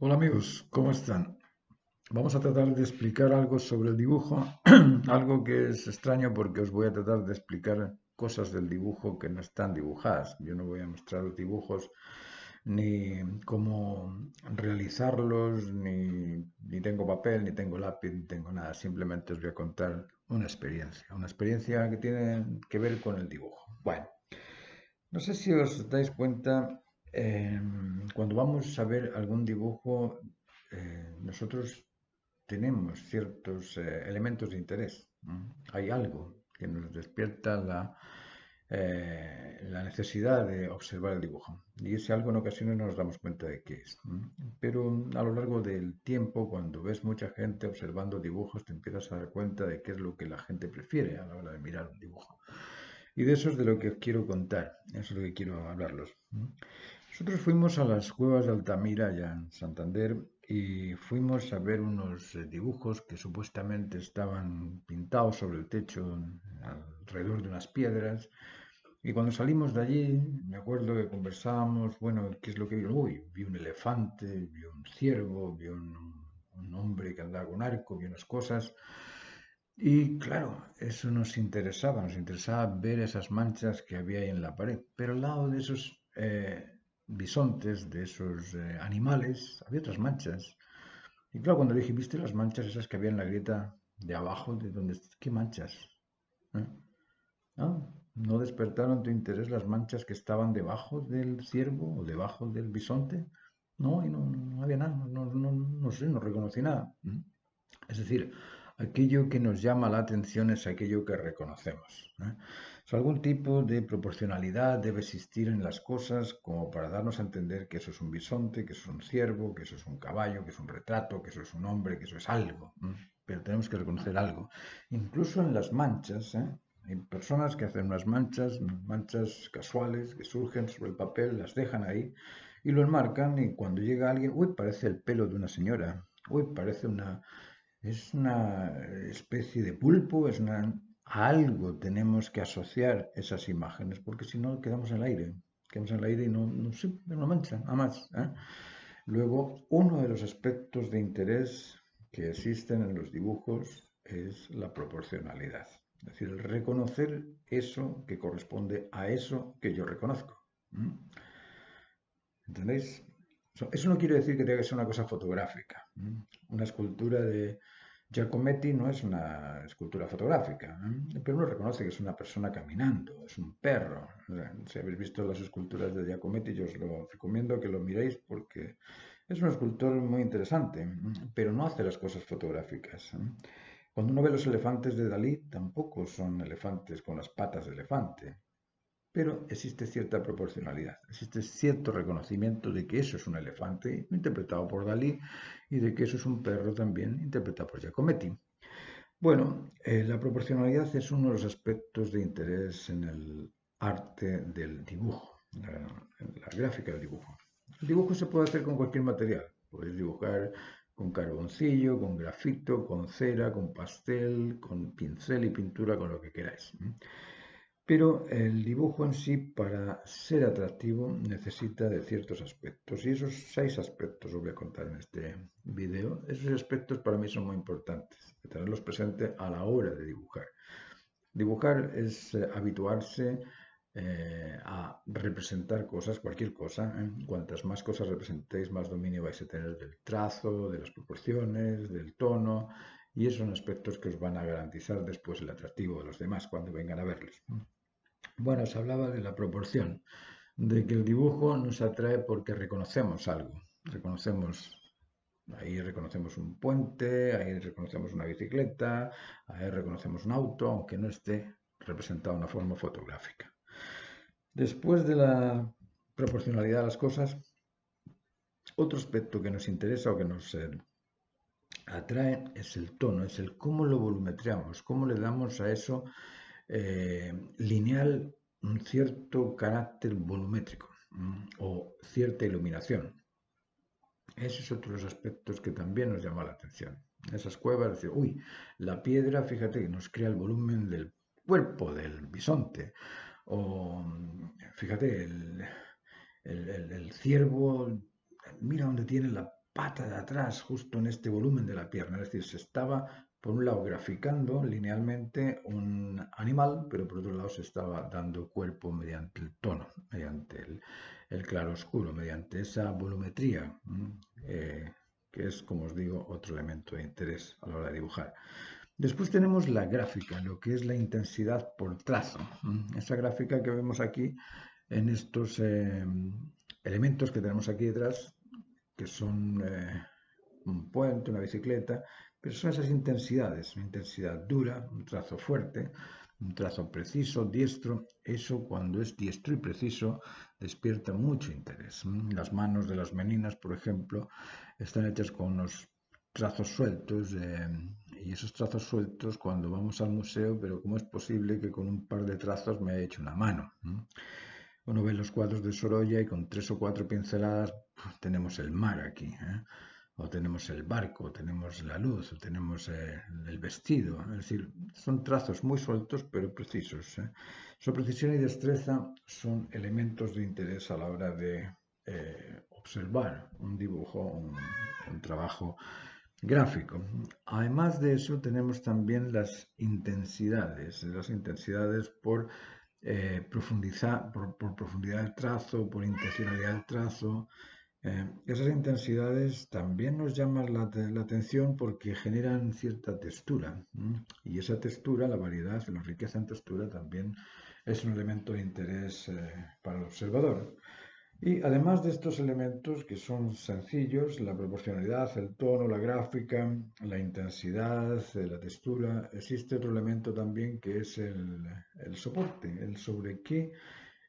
Hola amigos, ¿cómo están? Vamos a tratar de explicar algo sobre el dibujo, algo que es extraño porque os voy a tratar de explicar cosas del dibujo que no están dibujadas. Yo no voy a mostrar los dibujos ni cómo realizarlos, ni tengo papel, ni tengo lápiz, ni tengo nada. Simplemente os voy a contar una experiencia que tiene que ver con el dibujo. Bueno, no sé si os dais cuenta, cuando vamos a ver algún dibujo, nosotros tenemos ciertos elementos de interés. ¿No? Hay algo que nos despierta la necesidad de observar el dibujo. Y ese algo en ocasiones no nos damos cuenta de qué es. ¿No? Pero a lo largo del tiempo, cuando ves mucha gente observando dibujos, te empiezas a dar cuenta de qué es lo que la gente prefiere a la hora de mirar un dibujo. Y de eso es de lo que os quiero contar, eso es lo que quiero hablarlos. Nosotros fuimos a las cuevas de Altamira, allá en Santander, y fuimos a ver unos dibujos que supuestamente estaban pintados sobre el techo, alrededor de unas piedras. Y cuando salimos de allí, me acuerdo que conversábamos, bueno, ¿qué es lo que vi? Uy, vi un elefante, vi un ciervo, vi un hombre que andaba con arco, vi unas cosas. Y claro, eso nos interesaba ver esas manchas que había ahí en la pared. Pero al lado de esos bisontes, de esos animales, había otras manchas. Y claro, cuando le dije, ¿viste las manchas esas que había en la grieta de abajo? ¿De dónde? ¿Qué manchas? ¿Eh? ¿Ah? ¿No despertaron tu interés las manchas que estaban debajo del ciervo o debajo del bisonte? No, y no había nada, no sé, no reconocí nada. Es decir, aquello que nos llama la atención es aquello que reconocemos. ¿Eh? O sea, algún tipo de proporcionalidad debe existir en las cosas como para darnos a entender que eso es un bisonte, que eso es un ciervo, que eso es un caballo, que es un retrato, que eso es un hombre, que eso es algo. ¿Eh? Pero tenemos que reconocer algo. Incluso en las manchas, ¿eh? Hay personas que hacen unas manchas casuales que surgen sobre el papel, las dejan ahí y lo enmarcan y cuando llega alguien, uy, parece el pelo de una señora, uy, parece es una especie de pulpo, a algo tenemos que asociar esas imágenes, porque si no quedamos en el aire. Quedamos en el aire y no sé, no mancha, nada más. ¿Eh? Luego, uno de los aspectos de interés que existen en los dibujos es la proporcionalidad. Es decir, el reconocer eso que corresponde a eso que yo reconozco. ¿Mm? ¿Entendéis? Eso no quiere decir que tenga que ser una cosa fotográfica. ¿Mm? Una escultura de Giacometti no es una escultura fotográfica, pero uno reconoce que es una persona caminando, es un perro. O sea, si habéis visto las esculturas de Giacometti, yo os lo recomiendo que lo miréis porque es un escultor muy interesante, pero no hace las cosas fotográficas. Cuando uno ve los elefantes de Dalí, tampoco son elefantes con las patas de elefante, pero existe cierta proporcionalidad, existe cierto reconocimiento de que eso es un elefante interpretado por Dalí y de que eso es un perro también interpretado por Giacometti. Bueno, la proporcionalidad es uno de los aspectos de interés en el arte del dibujo, en la gráfica del dibujo. El dibujo se puede hacer con cualquier material. Puedes dibujar con carboncillo, con grafito, con cera, con pastel, con pincel y pintura, con lo que queráis. Pero el dibujo en sí, para ser atractivo, necesita de ciertos aspectos. Y esos 6 aspectos os voy a contar en este vídeo. Esos aspectos para mí son muy importantes, de tenerlos presentes a la hora de dibujar. Dibujar es habituarse a representar cosas, cualquier cosa. Cuantas más cosas representéis, más dominio vais a tener del trazo, de las proporciones, del tono. Y esos son aspectos que os van a garantizar después el atractivo de los demás cuando vengan a verlos. Bueno, se hablaba de la proporción, de que el dibujo nos atrae porque reconocemos algo. Ahí reconocemos un puente, ahí reconocemos una bicicleta, ahí reconocemos un auto, aunque no esté representado de una forma fotográfica. Después de la proporcionalidad de las cosas, otro aspecto que nos interesa o que nos atrae es el tono, es el cómo lo volumetreamos, cómo le damos a eso lineal un cierto carácter volumétrico o cierta iluminación. Ese es otro de los aspectos que también nos llama la atención. Esas cuevas, decir, uy, la piedra, fíjate que nos crea el volumen del cuerpo del bisonte. O fíjate, el ciervo, mira dónde tiene pata de atrás, justo en este volumen de la pierna. Es decir, se estaba, por un lado, graficando linealmente un animal, pero por otro lado se estaba dando cuerpo mediante el tono, mediante el claroscuro, mediante esa volumetría, que es, como os digo, otro elemento de interés a la hora de dibujar. Después tenemos la gráfica, lo que es la intensidad por trazo. Esa gráfica que vemos aquí en estos elementos que tenemos aquí detrás, que son un puente, una bicicleta, pero son esas intensidades, una intensidad dura, un trazo fuerte, un trazo preciso, diestro. Eso, cuando es diestro y preciso, despierta mucho interés. Las manos de las meninas, por ejemplo, están hechas con unos trazos sueltos, y esos trazos sueltos, cuando vamos al museo, pero ¿cómo es posible que con un par de trazos me haya hecho una mano? Uno ve los cuadros de Sorolla y con 3 o 4 pinceladas pues, tenemos el mar aquí, o tenemos el barco, o tenemos la luz, o tenemos el vestido. Es decir, son trazos muy sueltos pero precisos. Su precisión y destreza son elementos de interés a la hora de observar un dibujo, un trabajo gráfico. Además de eso, tenemos también las intensidades por profundizar, por profundidad del trazo, por intencionalidad del trazo. Esas intensidades también nos llaman la atención porque generan cierta textura. Y esa textura, la variedad, la riqueza en textura también es un elemento de interés para el observador. Y además de estos elementos que son sencillos, la proporcionalidad, el tono, la gráfica, la intensidad, la textura, existe otro elemento también que es el soporte, el sobre qué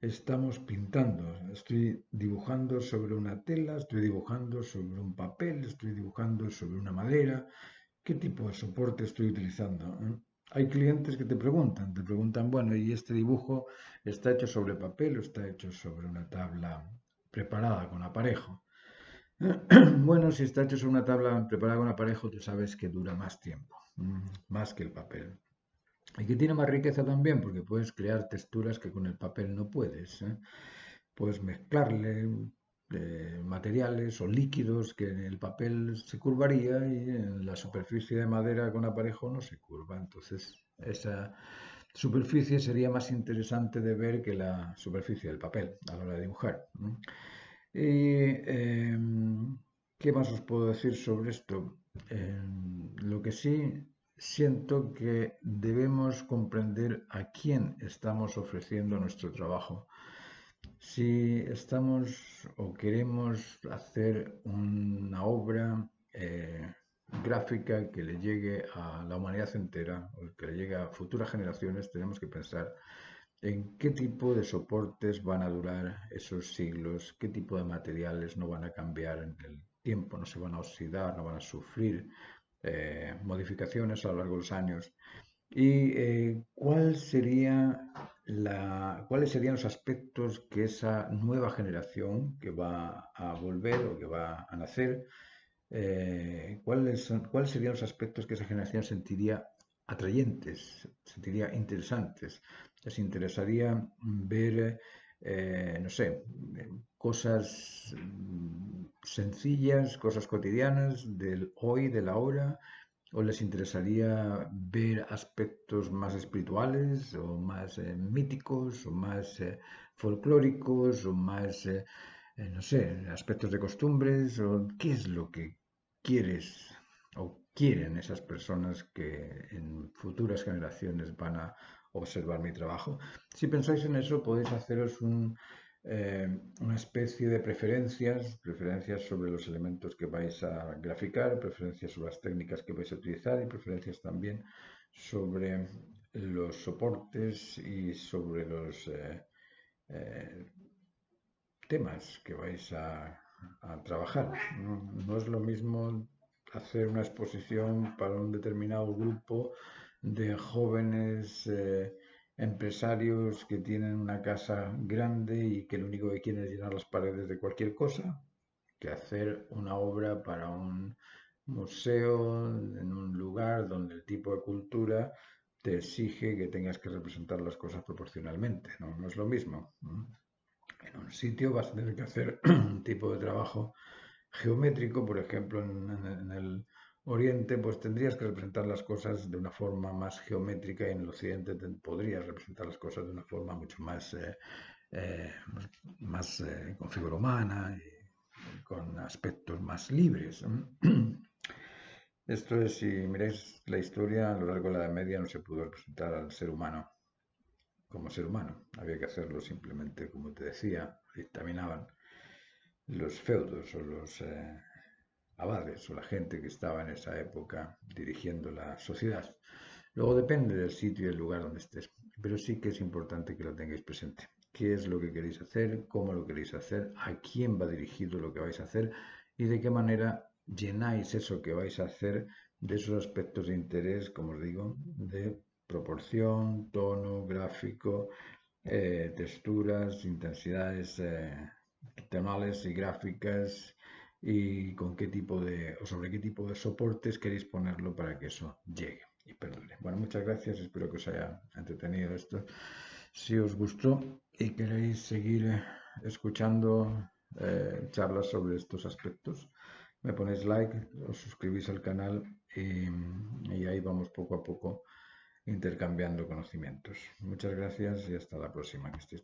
estamos pintando. Estoy dibujando sobre una tela, estoy dibujando sobre un papel, estoy dibujando sobre una madera. ¿Qué tipo de soporte estoy utilizando? Hay clientes que te preguntan, bueno, ¿y este dibujo está hecho sobre papel o está hecho sobre una tabla preparada con aparejo? Bueno, si está hecho sobre una tabla preparada con aparejo, tú sabes que dura más tiempo, más que el papel. Y que tiene más riqueza también, porque puedes crear texturas que con el papel no puedes. Puedes mezclarle materiales o líquidos que en el papel se curvaría y en la superficie de madera con aparejo no se curva. Entonces, esa superficie sería más interesante de ver que la superficie del papel a la hora de dibujar. Y ¿qué más os puedo decir sobre esto? Lo que sí siento que debemos comprender a quién estamos ofreciendo nuestro trabajo. Si estamos o queremos hacer una obra gráfica que le llegue a la humanidad entera o que le llegue a futuras generaciones, tenemos que pensar en qué tipo de soportes van a durar esos siglos, qué tipo de materiales no van a cambiar en el tiempo, no se van a oxidar, no van a sufrir modificaciones a lo largo de los años. ¿Y cuáles serían los aspectos que esa nueva generación que va a volver o que va a nacer, cuáles serían los aspectos que esa generación sentiría atrayentes, sentiría interesantes? Les interesaría ver, no sé, cosas sencillas, cosas cotidianas del hoy, del ahora, o les interesaría ver aspectos más espirituales o más míticos o más folclóricos o más, no sé, aspectos de costumbres, o qué es lo que quieres o quieren esas personas que en futuras generaciones van a observar mi trabajo. Si pensáis en eso, podéis haceros una especie de preferencias sobre los elementos que vais a graficar, preferencias sobre las técnicas que vais a utilizar y preferencias también sobre los soportes y sobre los temas que vais a trabajar. No es lo mismo hacer una exposición para un determinado grupo de jóvenes empresarios que tienen una casa grande y que lo único que quieren es llenar las paredes de cualquier cosa, que hacer una obra para un museo en un lugar donde el tipo de cultura te exige que tengas que representar las cosas proporcionalmente. No es lo mismo. En un sitio vas a tener que hacer un tipo de trabajo geométrico, por ejemplo, en el Oriente, pues tendrías que representar las cosas de una forma más geométrica y en el Occidente podrías representar las cosas de una forma mucho más, con figura humana y con aspectos más libres. Esto es, si miráis la historia, a lo largo de la Edad Media no se pudo representar al ser humano como ser humano. Había que hacerlo simplemente, como te decía, dictaminaban los feudos o los abades o la gente que estaba en esa época dirigiendo la sociedad. Luego depende del sitio y el lugar donde estés, pero sí que es importante que lo tengáis presente. ¿Qué es lo que queréis hacer? ¿Cómo lo queréis hacer? ¿A quién va dirigido lo que vais a hacer? ¿Y de qué manera llenáis eso que vais a hacer de esos aspectos de interés, como os digo, de proporción, tono, gráfico, texturas, intensidades tonales y gráficas y con qué tipo de, o sobre qué tipo de soportes queréis ponerlo para que eso llegue y perdure. Bueno, muchas gracias, espero que os haya entretenido esto. Si os gustó y queréis seguir escuchando charlas sobre estos aspectos, me ponéis like, os suscribís al canal y ahí vamos poco a poco intercambiando conocimientos. Muchas gracias y hasta la próxima. Que estéis